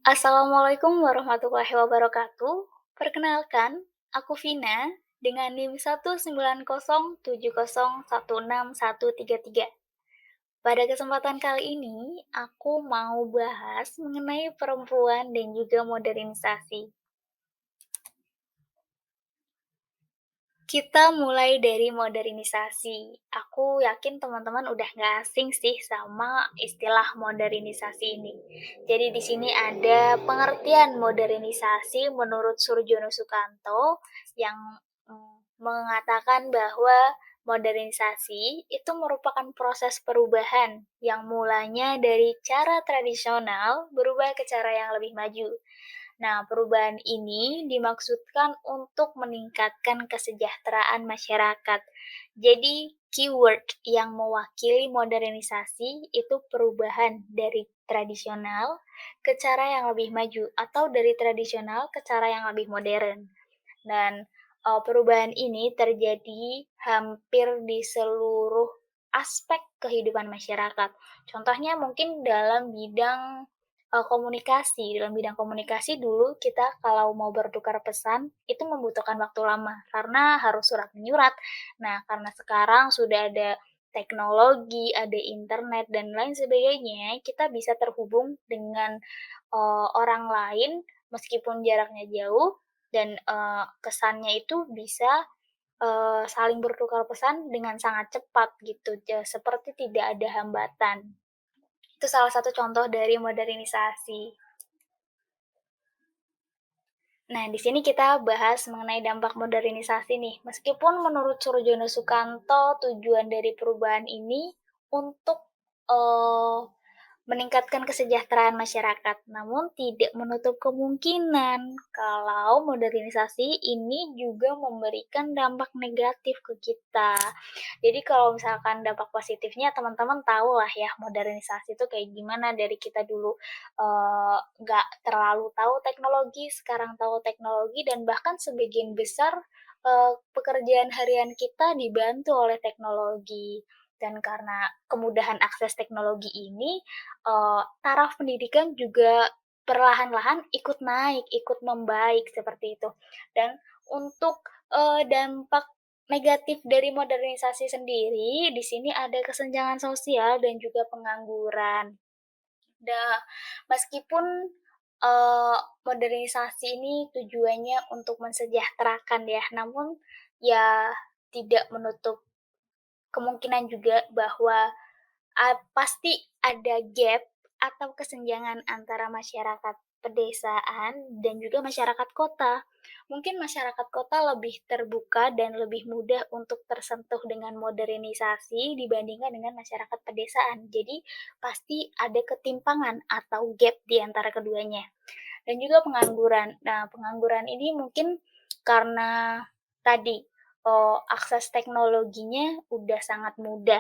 Assalamualaikum warahmatullahi wabarakatuh. Perkenalkan, aku Vina dengan NIM 190701613. Pada kesempatan kali ini, aku mau bahas mengenai perempuan dan juga modernisasi. Kita mulai dari modernisasi. Aku yakin teman-teman udah nggak asing sih sama istilah modernisasi ini. Jadi di sini ada pengertian modernisasi menurut Surjono Sukanto yang mengatakan bahwa modernisasi itu merupakan proses perubahan yang mulanya dari cara tradisional berubah ke cara yang lebih maju. Nah, perubahan ini dimaksudkan untuk meningkatkan kesejahteraan masyarakat. Jadi, keyword yang mewakili modernisasi itu perubahan dari tradisional ke cara yang lebih maju atau dari tradisional ke cara yang lebih modern. Dan, perubahan ini terjadi hampir di seluruh aspek kehidupan masyarakat. Contohnya mungkin dalam bidang, komunikasi. Dalam bidang komunikasi dulu kita kalau mau bertukar pesan, itu membutuhkan waktu lama, karena harus surat menyurat. Nah, karena sekarang sudah ada teknologi, ada internet, dan lain sebagainya, kita bisa terhubung dengan, orang lain meskipun jaraknya jauh dan, kesannya itu bisa, saling bertukar pesan dengan sangat cepat gitu, seperti tidak ada hambatan. Itu salah satu contoh dari modernisasi. Nah, di sini kita bahas mengenai dampak modernisasi nih. Meskipun menurut Surjono Sukanto, tujuan dari perubahan ini untuk, eee, meningkatkan kesejahteraan masyarakat, namun tidak menutup kemungkinan kalau modernisasi ini juga memberikan dampak negatif ke kita. Jadi kalau misalkan dampak positifnya teman-teman tahu lah ya modernisasi itu kayak gimana dari kita dulu, nggak terlalu tahu teknologi, sekarang tahu teknologi dan bahkan sebagian besar, pekerjaan harian kita dibantu oleh teknologi. Dan karena kemudahan akses teknologi ini, taraf pendidikan juga perlahan-lahan ikut naik, ikut membaik seperti itu. Dan untuk, dampak negatif dari modernisasi sendiri, di sini ada kesenjangan sosial dan juga pengangguran. Meskipun, modernisasi ini tujuannya untuk mensejahterakan ya, namun ya tidak menutup kemungkinan juga bahwa pasti ada gap atau kesenjangan antara masyarakat pedesaan dan juga masyarakat kota. Mungkin masyarakat kota lebih terbuka dan lebih mudah untuk tersentuh dengan modernisasi dibandingkan dengan masyarakat pedesaan. Jadi pasti ada ketimpangan atau gap di antara keduanya. Dan juga pengangguran. Nah, pengangguran ini mungkin karena tadi, akses teknologinya udah sangat mudah,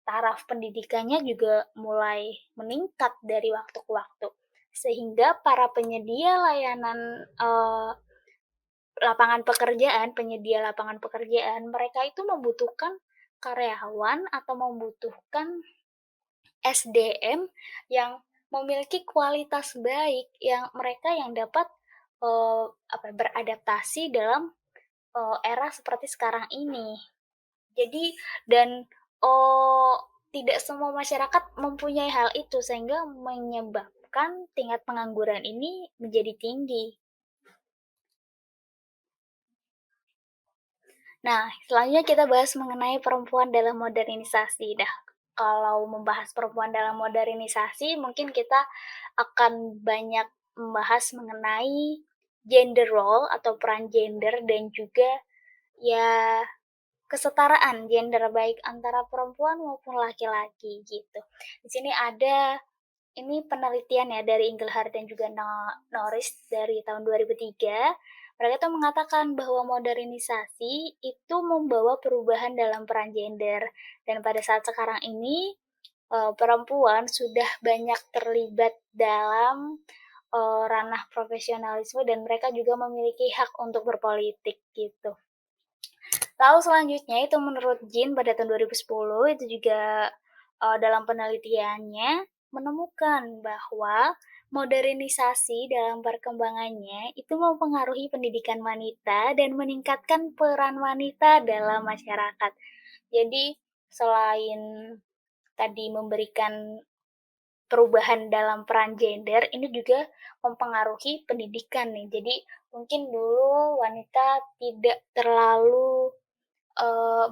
taraf pendidikannya juga mulai meningkat dari waktu ke waktu, sehingga para penyedia layanan, penyedia lapangan pekerjaan, mereka itu membutuhkan karyawan atau membutuhkan SDM yang memiliki kualitas baik, yang mereka yang dapat, beradaptasi dalam, era seperti sekarang ini. Jadi dan, eee, tidak semua masyarakat mempunyai hal itu, sehingga menyebabkan tingkat pengangguran ini menjadi tinggi. Nah, selanjutnya kita bahas mengenai perempuan dalam modernisasi. Dah, kalau membahas perempuan dalam modernisasi, mungkin kita akan banyak membahas mengenai gender role atau peran gender dan juga ya kesetaraan gender baik antara perempuan maupun laki-laki gitu. Di sini ada ini penelitian ya dari Engelhardt dan juga Norris dari tahun 2003. Mereka tuh mengatakan bahwa modernisasi itu membawa perubahan dalam peran gender. Dan pada saat sekarang ini, perempuan sudah banyak terlibat dalam, ranah profesionalisme dan mereka juga memiliki hak untuk berpolitik gitu. Lalu selanjutnya itu menurut Jean pada tahun 2010 itu juga, dalam penelitiannya menemukan bahwa modernisasi dalam perkembangannya itu mempengaruhi pendidikan wanita dan meningkatkan peran wanita dalam masyarakat. Jadi, selain tadi memberikan perubahan dalam peran gender, ini juga mempengaruhi pendidikan nih. Jadi, mungkin dulu wanita tidak terlalu,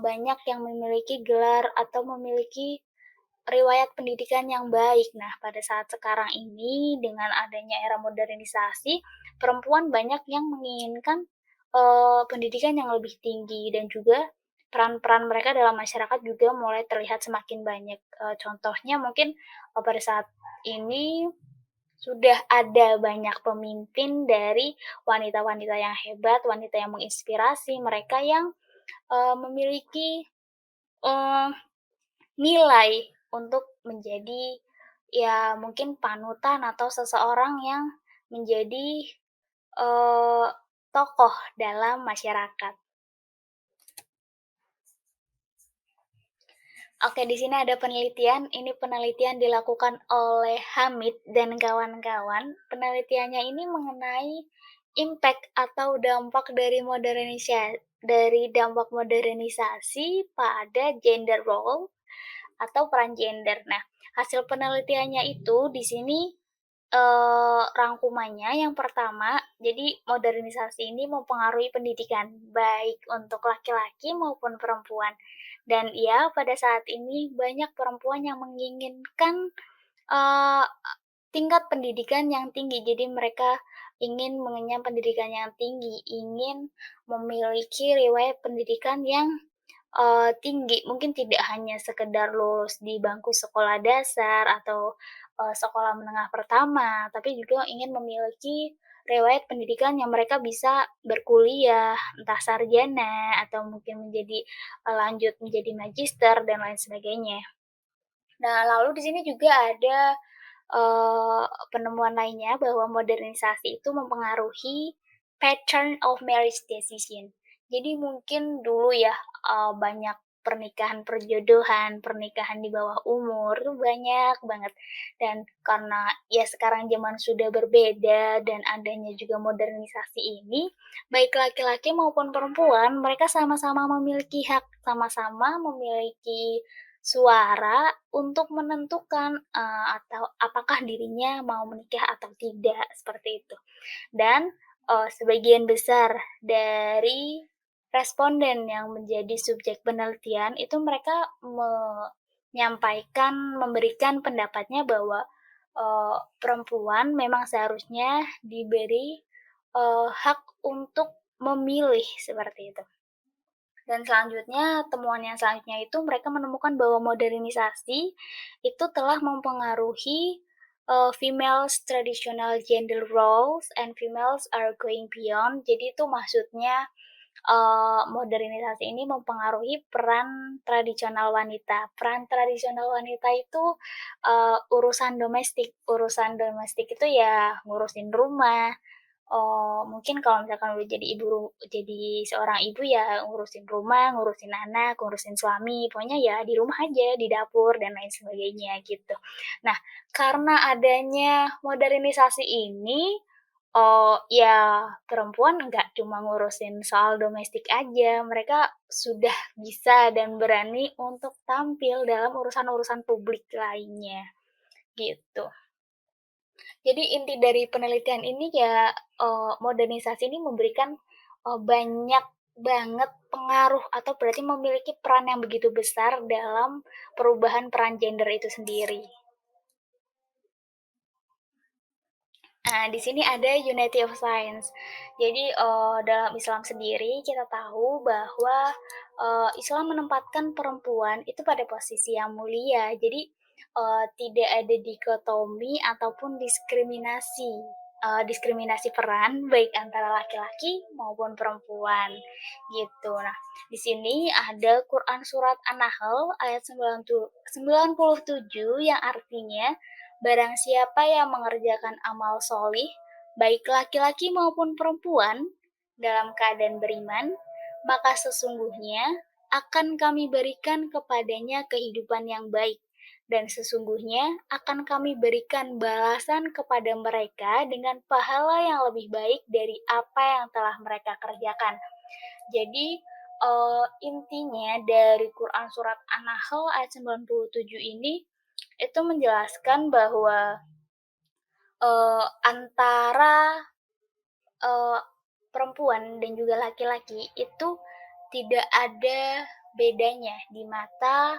banyak yang memiliki gelar atau memiliki riwayat pendidikan yang baik. Nah, pada saat sekarang ini dengan adanya era modernisasi, perempuan banyak yang menginginkan, pendidikan yang lebih tinggi dan juga peran-peran mereka dalam masyarakat juga mulai terlihat semakin banyak. Contohnya mungkin, pada saat ini sudah ada banyak pemimpin dari wanita-wanita yang hebat, wanita yang menginspirasi, mereka yang, memiliki, eee nilai untuk menjadi, ya mungkin panutan atau seseorang yang menjadi, eee, tokoh dalam masyarakat. Oke, di sini ada penelitian, ini penelitian dilakukan oleh Hamid dan kawan-kawan. Penelitiannya ini mengenai impact atau dampak dari dampak modernisasi pada gender role atau peran gender. Nah, hasil penelitiannya itu di sini, rangkumannya yang pertama, jadi modernisasi ini mempengaruhi pendidikan, baik untuk laki-laki maupun perempuan. Dan ya, pada saat ini banyak perempuan yang menginginkan, eee, tingkat pendidikan yang tinggi. Jadi mereka ingin mengenyam pendidikan yang tinggi, ingin memiliki riwayat pendidikan yang tinggi, mungkin tidak hanya sekedar lulus di bangku sekolah dasar atau, sekolah menengah pertama, tapi juga ingin memiliki riwayat pendidikan yang mereka bisa berkuliah, entah sarjana atau mungkin menjadi lanjut menjadi magister dan lain sebagainya. Nah, lalu di sini juga ada, penemuan lainnya bahwa modernisasi itu mempengaruhi pattern of marriage decision. Jadi mungkin dulu ya, banyak pernikahan perjodohan, pernikahan di bawah umur tuh banyak banget. Dan karena ya sekarang zaman sudah berbeda dan adanya juga modernisasi ini, baik laki-laki maupun perempuan mereka sama-sama memiliki hak, sama-sama memiliki suara untuk menentukan, atau apakah dirinya mau menikah atau tidak, seperti itu. Dan, sebagian besar dari responden yang menjadi subjek penelitian itu mereka memberikan pendapatnya bahwa, perempuan memang seharusnya diberi, hak untuk memilih, seperti itu. Dan selanjutnya, temuan yang selanjutnya itu mereka menemukan bahwa modernisasi itu telah mempengaruhi, females traditional gender roles and females are going beyond. Jadi itu maksudnya, modernisasi ini mempengaruhi peran tradisional wanita. Peran tradisional wanita itu, urusan domestik itu ya ngurusin rumah. Mungkin kalau misalkan udah jadi seorang ibu ya ngurusin rumah, ngurusin anak, ngurusin suami, pokoknya ya di rumah aja, di dapur dan lain sebagainya gitu. Nah, karena adanya modernisasi ini, ya perempuan nggak cuma ngurusin soal domestik aja, mereka sudah bisa dan berani untuk tampil dalam urusan-urusan publik lainnya, gitu. Jadi inti dari penelitian ini ya, modernisasi ini memberikan, banyak banget pengaruh atau berarti memiliki peran yang begitu besar dalam perubahan peran gender itu sendiri. Nah, di sini ada Unity of Science. Jadi, dalam Islam sendiri kita tahu bahwa, Islam menempatkan perempuan itu pada posisi yang mulia. Jadi, tidak ada dikotomi ataupun diskriminasi peran baik antara laki-laki maupun perempuan, gitu. Nah, di sini ada Quran surat An-Nahl ayat 97 yang artinya, barang siapa yang mengerjakan amal solih, baik laki-laki maupun perempuan, dalam keadaan beriman, maka sesungguhnya akan kami berikan kepadanya kehidupan yang baik, dan sesungguhnya akan kami berikan balasan kepada mereka dengan pahala yang lebih baik dari apa yang telah mereka kerjakan. Jadi, intinya dari Quran surat An-Nahl ayat 97 ini, itu menjelaskan bahwa, antara Eee, perempuan dan juga laki-laki itu tidak ada bedanya di mata,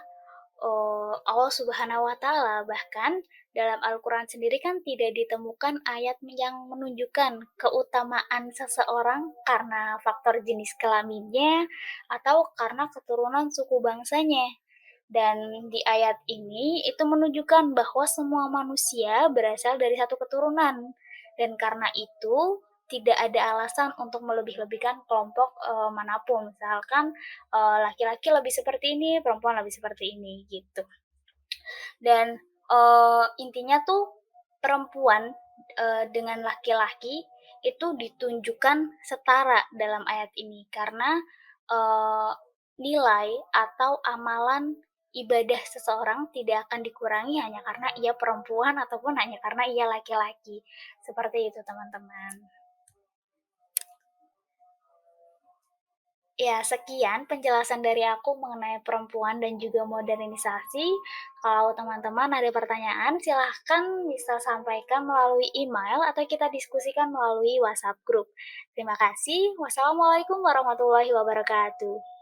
Allah Subhanahu wa Ta'ala. Bahkan dalam Al-Quran sendiri kan tidak ditemukan ayat yang menunjukkan keutamaan seseorang karena faktor jenis kelaminnya atau karena keturunan suku bangsanya. Dan di ayat ini itu menunjukkan bahwa semua manusia berasal dari satu keturunan. Dan karena itu tidak ada alasan untuk melebih-lebihkan kelompok, manapun. Misalkan, laki-laki lebih seperti ini, perempuan lebih seperti ini, gitu. Dan, intinya tuh perempuan, dengan laki-laki itu ditunjukkan setara dalam ayat ini karena, eee, nilai atau amalan ibadah seseorang tidak akan dikurangi hanya karena ia perempuan ataupun hanya karena ia laki-laki. Seperti itu, teman-teman. Ya, sekian penjelasan dari aku mengenai perempuan dan juga modernisasi. Kalau teman-teman ada pertanyaan, silahkan bisa sampaikan melalui email atau kita diskusikan melalui WhatsApp group. Terima kasih. Wassalamualaikum warahmatullahi wabarakatuh.